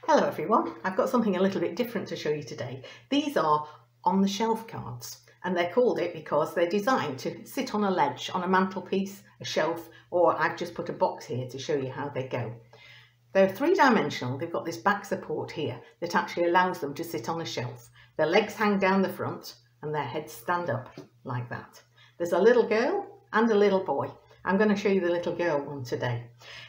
Hello everyone, I've got something a little bit different to show you today. These are on the shelf cards and they're called it because they're designed to sit on a ledge, on a mantelpiece, a shelf, or I've just put a box here to show you how they go. They're three-dimensional, they've got this back support here that actually allows them to sit on a shelf. Their legs hang down the front and their heads stand up like that. There's a little girl and a little boy. I'm going to show you the little girl one today.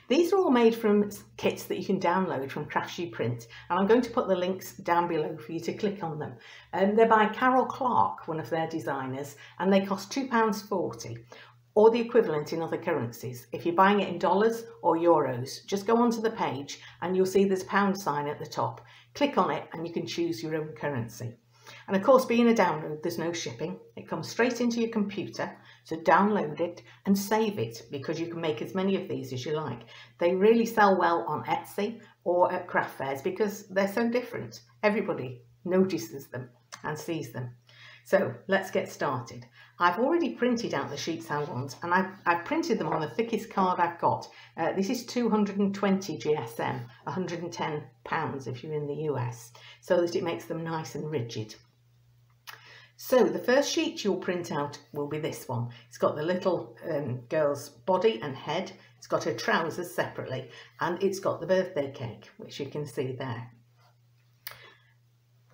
These are all made from kits that you can download from Crafts You Print, and I'm going to put the links down below for you to click on them. They're by Carol Clark, one of their designers, and they cost £2.40 or the equivalent in other currencies. If you're buying it in dollars or euros, just go onto the page and you'll see there's a pound sign at the top. Click on it and you can choose your own currency. And of course, being a download, there's no shipping. It comes straight into your computer, so download it and save it because you can make as many of these as you like. They really sell well on Etsy or at craft fairs because they're so different. Everybody notices them and sees them. So let's get started. I've already printed out the sheets I want, and I've printed them on the thickest card I've got. This is 220 GSM, £110 if you're in the US, so that it makes them nice and rigid. So the first sheet you'll print out will be this one. It's got the little girl's body and head. It's got her trousers separately, and it's got the birthday cake, which you can see there.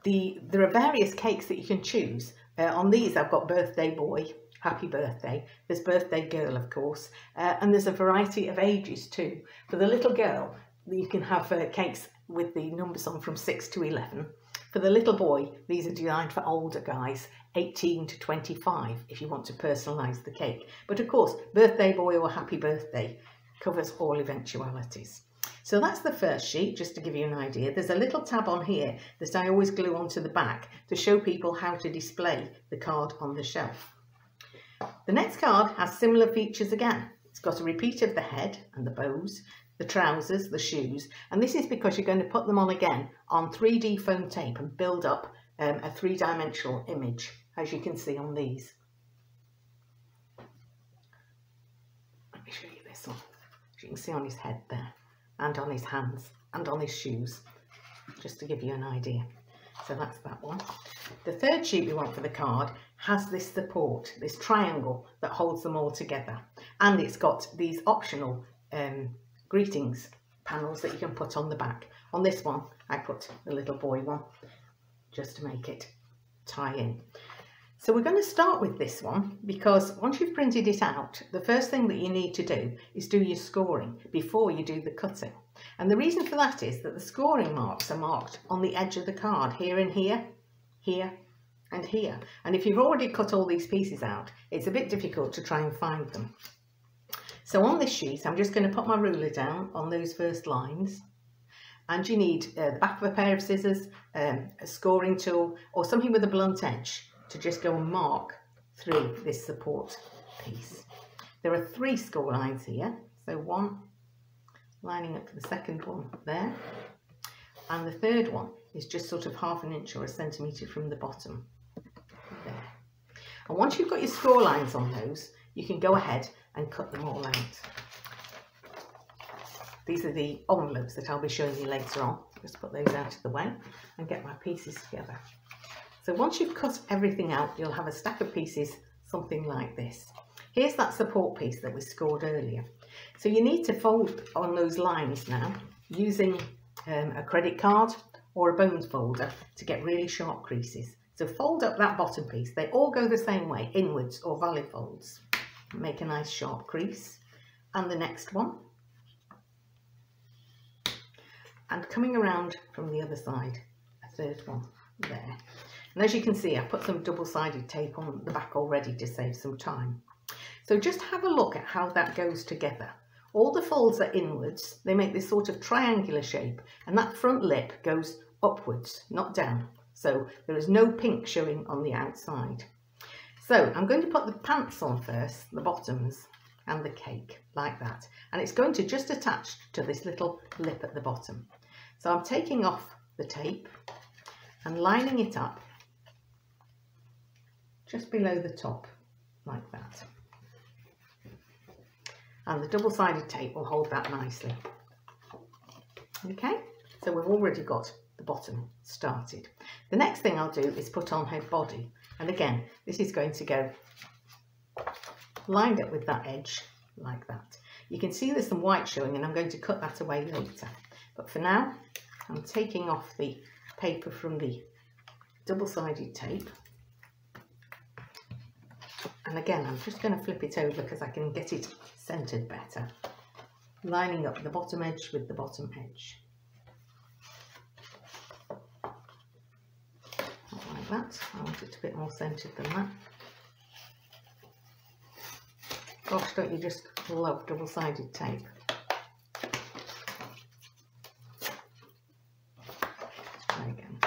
There are various cakes that you can choose. On these I've got birthday boy, happy birthday. There's birthday girl, of course, and there's a variety of ages too. For the little girl, you can have cakes with the numbers on from 6 to 11. For the little boy, these are designed for older guys, 18 to 25, if you want to personalise the cake. But of course, birthday boy or happy birthday covers all eventualities. So that's the first sheet, just to give you an idea. There's a little tab on here that I always glue onto the back to show people how to display the card on the shelf. The next card has similar features again. It's got a repeat of the head and the bows, the trousers, the shoes, and this is because you're going to put them on again on 3D foam tape and build up a three-dimensional image, as you can see on these. Let me show you this one. As you can see on his head there, and on his hands, and on his shoes, just to give you an idea. So that's that one. The third sheet we want for the card has this support, this triangle that holds them all together, and it's got these optional greetings panels that you can put on the back. On this one I put the little boy one just to make it tie in. So we're going to start with this one because once you've printed it out, the first thing that you need to do is do your scoring before you do the cutting. And the reason for that is that the scoring marks are marked on the edge of the card, here and here, here and here. And if you've already cut all these pieces out, it's a bit difficult to try and find them. So on this sheet, I'm just going to put my ruler down on those first lines. And you need the back of a pair of scissors, a scoring tool, or something with a blunt edge to just go and mark through this support piece. There are 3 score lines here, so one lining up to the second one there, and the third one is just sort of ½ an inch or a centimetre from the bottom there. And once you've got your score lines on those, you can go ahead and cut them all out. These are the envelopes that I'll be showing you later on. Just put those out of the way and get my pieces together. So once you've cut everything out, you'll have a stack of pieces, something like this. Here's that support piece that we scored earlier. So you need to fold on those lines now using a credit card or a bones folder to get really sharp creases. So fold up that bottom piece. They all go the same way, inwards or valley folds. Make a nice sharp crease. And the next one. And coming around from the other side, a third one there. And as you can see, I put some double-sided tape on the back already to save some time. So just have a look at how that goes together. All the folds are inwards, they make this sort of triangular shape, and that front lip goes upwards, not down. So there is no pink showing on the outside. So I'm going to put the pants on first, the bottoms, and the cake, like that. And it's going to just attach to this little lip at the bottom. So I'm taking off the tape and lining it up just below the top, like that. And the double-sided tape will hold that nicely. Okay, So we've already got the bottom started. The next thing I'll do is put on her body. And again, this is going to go lined up with that edge like that. You can see there's some white showing and I'm going to cut that away later. But for now, I'm taking off the paper from the double-sided tape. And again, I'm just going to flip it over because I can get it centered better. Lining up the bottom edge with the bottom edge. Not like that. I want it a bit more centered than that. Gosh, don't you just love double-sided tape? Let's try again.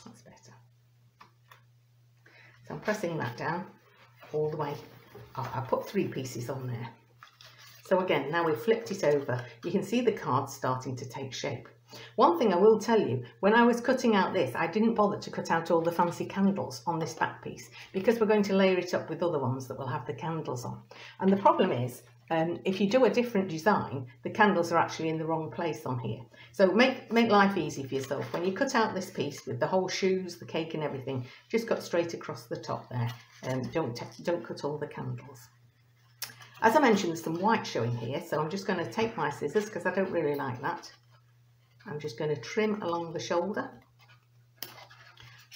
That's better. So I'm pressing that down all the way up. I put 3 pieces on there. So again, now we've flipped it over, you can see the card starting to take shape. One thing I will tell you, when I was cutting out this, I didn't bother to cut out all the fancy candles on this back piece because we're going to layer it up with other ones that will have the candles on. And the problem is, if you do a different design, the candles are actually in the wrong place on here. So make life easy for yourself. When you cut out this piece with the whole shoes, the cake and everything, just cut straight across the top there. Don't cut all the candles. As I mentioned, there's some white showing here, so I'm just going to take my scissors because I don't really like that. I'm just going to trim along the shoulder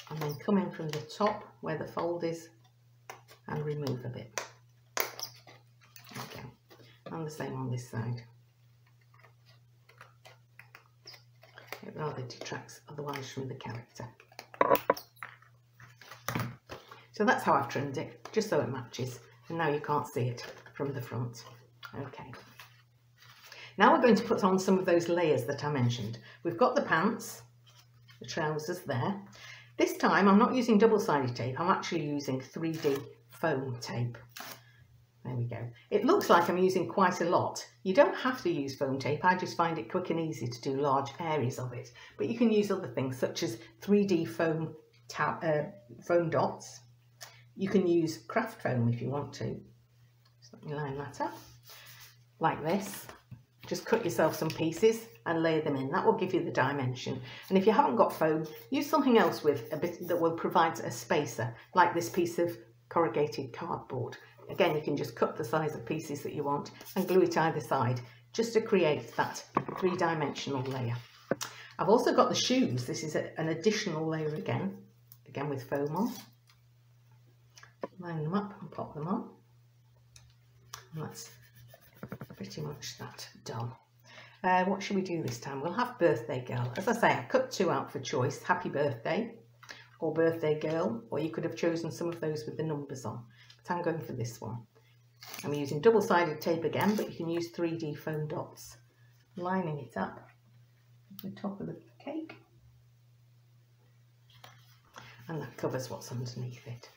and then come in from the top where the fold is and remove a bit. Okay, and the same on this side. It rather detracts otherwise from the character. So that's how I've trimmed it, just so it matches. And now you can't see it from the front. Okay. Now we're going to put on some of those layers that I mentioned. We've got the pants, the trousers there. This time I'm not using double-sided tape, I'm actually using 3D foam tape. There we go. It looks like I'm using quite a lot. You don't have to use foam tape, I just find it quick and easy to do large areas of it. But you can use other things such as 3D foam dots. You can use craft foam if you want to. So let me line that up like this. Just cut yourself some pieces and layer them in. That will give you the dimension. And if you haven't got foam, use something else with a bit that will provide a spacer, like this piece of corrugated cardboard. Again, you can just cut the size of pieces that you want and glue it either side, just to create that 3-dimensional layer. I've also got the shoes. This is an additional layer again with foam on. Line them up and pop them on. And that's pretty much that done. What should we do this time? We'll have birthday girl. As I say, I cut 2 out for choice. Happy birthday or birthday girl, or you could have chosen some of those with the numbers on. But I'm going for this one. I'm using double-sided tape again, but you can use 3D foam dots. Lining it up at the top of the cake. And that covers what's underneath it.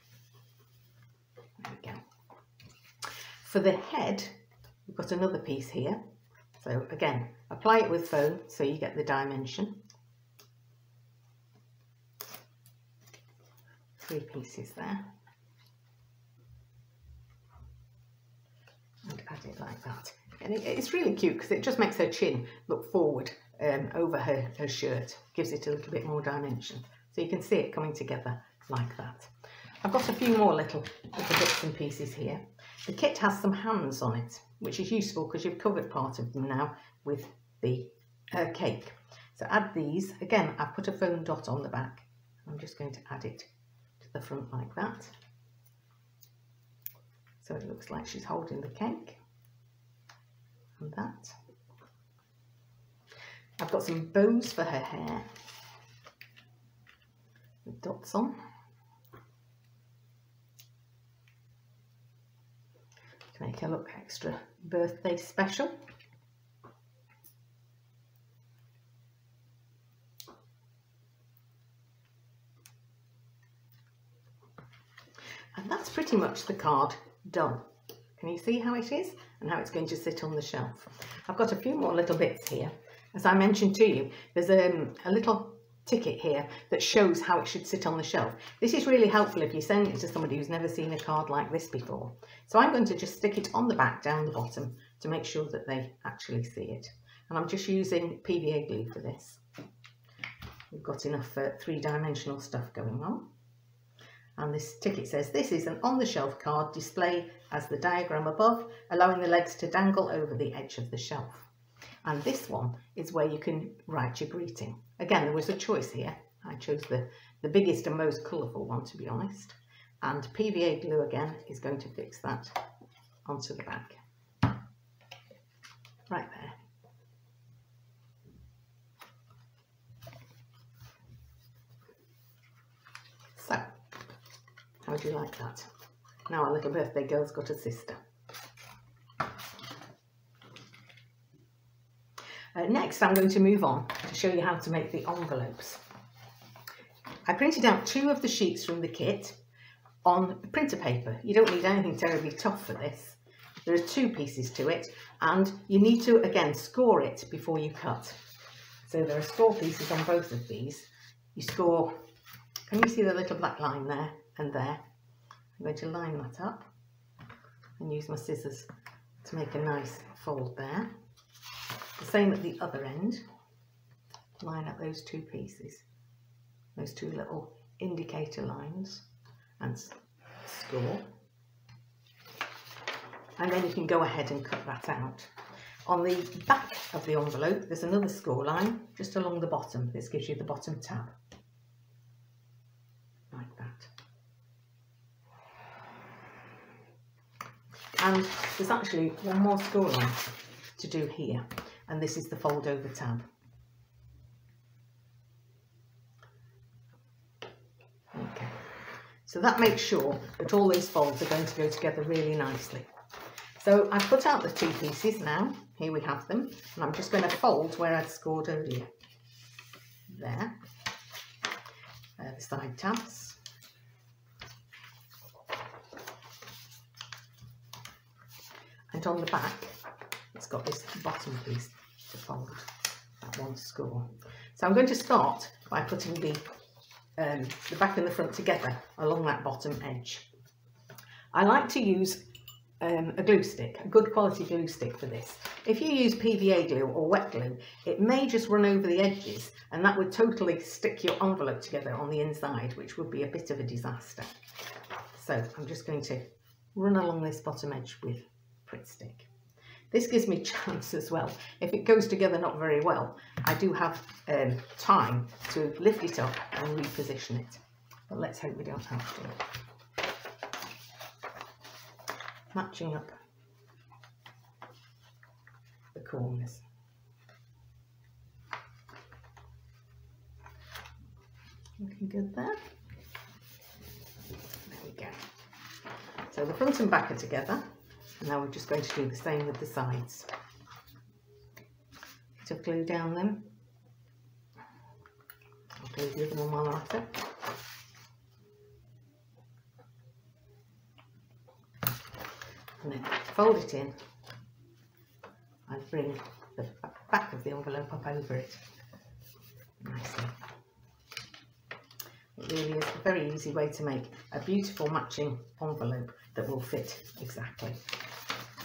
There we go. For the head, we've got another piece here. So again, apply it with foam so you get the dimension. 3 pieces there. And add it like that. And it's really cute because it just makes her chin look forward over her shirt. Gives it a little bit more dimension. So you can see it coming together like that. I've got a few more little bits and pieces here. The kit has some hands on it, which is useful because you've covered part of them now with the cake. So add these. Again, I've put a foam dot on the back. I'm just going to add it to the front like that. So it looks like she's holding the cake. And that. I've got some bows for her hair with dots on. To make her look extra birthday special. And that's pretty much the card done. Can you see how it is and how it's going to sit on the shelf? I've got a few more little bits here. As I mentioned to you, there's a little ticket here that shows how it should sit on the shelf. This is really helpful if you send it to somebody who's never seen a card like this before. So I'm going to just stick it on the back down the bottom to make sure that they actually see it. and I'm just using PVA glue for this. We've got enough three-dimensional stuff going on. And this ticket says, this is an on-the-shelf card, display as the diagram above, allowing the legs to dangle over the edge of the shelf. And this one is where you can write your greeting. Again, there was a choice here. I chose the biggest and most colourful one, to be honest. And PVA glue again is going to fix that onto the back. Right there. So, how do you like that? Now our little birthday girl's got a sister. Next, I'm going to move on to show you how to make the envelopes. I printed out 2 of the sheets from the kit on printer paper. You don't need anything terribly tough for this. There are 2 pieces to it, and you need to, again, score it before you cut. So there are score pieces on both of these. You score, can you see the little black line there and there? I'm going to line that up and use my scissors to make a nice fold there. The same at the other end. Line up those 2 pieces, those 2 little indicator lines, and score. And then you can go ahead and cut that out. On the back of the envelope, there's another score line just along the bottom. This gives you the bottom tab, like that. And there's actually one more score line to do here, and this is the fold over tab. Okay, so that makes sure that all these folds are going to go together really nicely. So I've put out the 2 pieces now. Here we have them, and I'm just going to fold where I'd scored earlier. There, the side tabs. And on the back, it's got this bottom piece to fold, that one score. So I'm going to start by putting the back and the front together along that bottom edge. I like to use a glue stick, a good quality glue stick for this. If you use PVA glue or wet glue, it may just run over the edges, and that would totally stick your envelope together on the inside, which would be a bit of a disaster. So I'm just going to run along this bottom edge with Pritt stick. This gives me chance as well. If it goes together not very well, I do have time to lift it up and reposition it. But let's hope we don't have to. Matching up the corners. Looking good there. There we go. So the front and back are together, and now we're just going to do the same with the sides. To glue down them. I'll glue the other one while I'm at it. And then fold it in and bring the back of the envelope up over it nicely. It really is a very easy way to make a beautiful matching envelope that will fit exactly.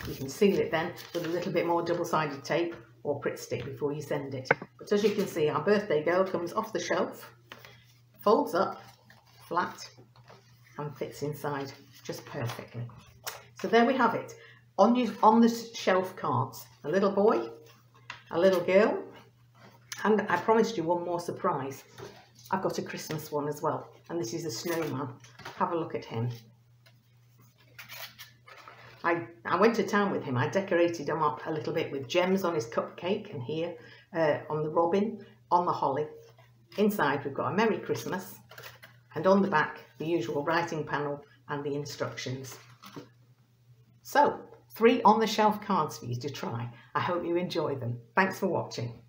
You can seal it then with a little bit more double-sided tape or Pritt stick before you send it. But as you can see, our birthday girl comes off the shelf, folds up flat and fits inside just perfectly. So there we have it, on the shelf cards, a little boy, a little girl, and I promised you one more surprise. I've got a Christmas one as well, and this is a snowman. Have a look at him. I went to town with him. I decorated him up a little bit with gems on his cupcake, and here on the robin, on the holly. Inside we've got a Merry Christmas, and on the back the usual writing panel and the instructions. So, 3 on-the-shelf cards for you to try. I hope you enjoy them. Thanks for watching.